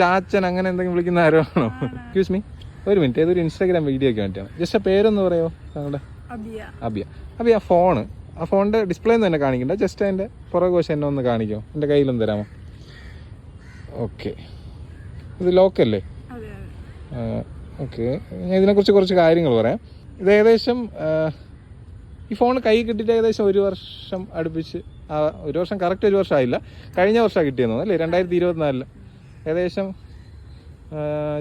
ചാച്ചൻ അങ്ങനെ എന്തെങ്കിലും വിളിക്കുന്ന ആരോ ആണോ? എക്സ്ക്യൂസ് മീ, ഒരു മിനിറ്റ്, ഏതൊരു ഇൻസ്റ്റാഗ്രാം വീഡിയോ ഒക്കെ വേണ്ടിയാണ്. ജസ്റ്റ് ആ പേരൊന്ന് പറയുമോ താങ്കളുടെ? അബിയ. അബിയ, ആ ഫോണ്, ആ ഫോണിൻ്റെ ഡിസ്പ്ലേ ഒന്നും തന്നെ കാണിക്കണ്ട, ജസ്റ്റ് അതിൻ്റെ പുറകു വശം എന്നെ ഒന്ന് കാണിക്കുമോ? എൻ്റെ കയ്യിലൊന്ന് തരാമോ? ഓക്കെ, ഇത് ലോക്കല്ലേ? ഓക്കെ, ഞാൻ ഇതിനെക്കുറിച്ച് കുറച്ച് കാര്യങ്ങൾ പറയാം. ഇത് ഏകദേശം ഈ ഫോൺ കൈ കിട്ടിയിട്ട് ഏകദേശം 1 വർഷം അടുപ്പിച്ച്, 1 വർഷം കറക്റ്റ് 1 വർഷം ആയില്ല, കഴിഞ്ഞ വർഷമാണ് കിട്ടിയെന്ന് തോന്നുന്നു അല്ലേ? 2024 ഏകദേശം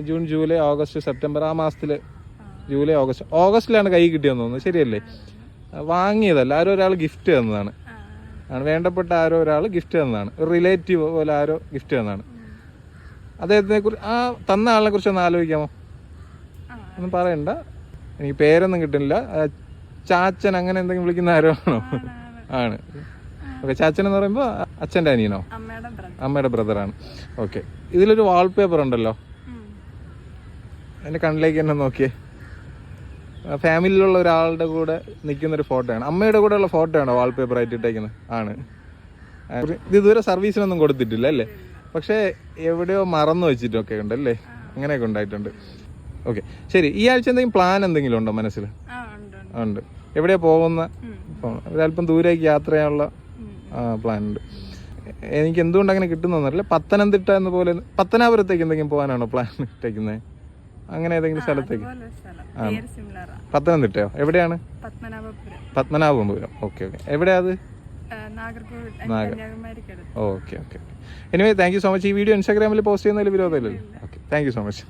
ജൂൺ, ജൂലൈ, ഓഗസ്റ്റ്, സെപ്റ്റംബർ, ആ മാസത്തിൽ, ജൂലൈ, ഓഗസ്റ്റിലാണ് കൈ കിട്ടിയെന്ന് തോന്നുന്നു, ശരിയല്ലേ? വാങ്ങിയതല്ല, ആരോ ഒരാൾ ഗിഫ്റ്റ് തന്നതാണ്, വേണ്ടപ്പെട്ട ആരോ ഒരാൾ ഗിഫ്റ്റ് തന്നതാണ്, ഒരു റിലേറ്റീവ് പോലെ ആരോ ഗിഫ്റ്റ് തന്നതാണ്. അദ്ദേഹത്തിനെ കുറിച്ച്, ആ തന്ന ആളിനെ കുറിച്ച് ഒന്ന് ആലോചിക്കാമോ? ഒന്നും പറയണ്ട, എനിക്ക് പേരൊന്നും കിട്ടുന്നില്ല. ചാച്ചൻ അങ്ങനെ എന്തെങ്കിലും വിളിക്കുന്ന ആരോ ആണോ? ആണ്. ഓക്കെ, ചാച്ചൻ എന്ന് പറയുമ്പോൾ അച്ഛൻ്റെ അനിയനോ? അമ്മയുടെ ബ്രദറാണ്. ഓക്കെ, ഇതിലൊരു വാൾപേപ്പർ ഉണ്ടല്ലോ, എൻ്റെ കണ്ണിലേക്ക് തന്നെ നോക്കിയേ. ഫാമിലിയിലുള്ള ഒരാളുടെ കൂടെ നിൽക്കുന്നൊരു ഫോട്ടോയാണ്, അമ്മയുടെ കൂടെ ഉള്ള ഫോട്ടോയാണോ വാൾപേപ്പർ ആയിട്ട് ഇട്ടേക്കുന്നത്? ആണ്. ഇത് ഇതുവരെ സർവീസിനൊന്നും കൊടുത്തിട്ടില്ല അല്ലേ? പക്ഷേ എവിടെയോ മറന്നു വെച്ചിട്ടൊക്കെ ഉണ്ടല്ലേ, അങ്ങനെയൊക്കെ ഉണ്ടായിട്ടുണ്ട്. ഓക്കെ, ശരി. ഈ ആഴ്ച എന്തെങ്കിലും പ്ലാൻ എന്തെങ്കിലും ഉണ്ടോ മനസ്സിൽ? ഉണ്ട്. എവിടെയാ പോകുന്ന? ഒരല്പം ദൂരേക്ക് യാത്ര ചെയ്യാനുള്ള പ്ലാൻ ഉണ്ട്. എനിക്ക് എന്തുകൊണ്ട് അങ്ങനെ കിട്ടുന്നറിയില്ല. പത്തനംതിട്ട എന്ന പോലെ, പത്തനാപുരത്തേക്ക് എന്തെങ്കിലും പോകാനാണോ പ്ലാൻ ഇട്ടേക്കുന്നത്? അങ്ങനെ ഏതെങ്കിലും സ്ഥലത്തേക്ക്? പത്തനംതിട്ടയോ? എവിടെയാണ്? പത്മനാഭപുരം. ഓക്കെ ഓക്കെ, എവിടെയാ അത്? Okay okay. Anyway, thank you so much. ഈ വീഡിയോ ഇൻസ്റ്റാഗ്രാമിൽ പോസ്റ്റ് ചെയ്യുന്നതിൽ വിരോധമില്ലല്ലോ? Okay, thank you so much.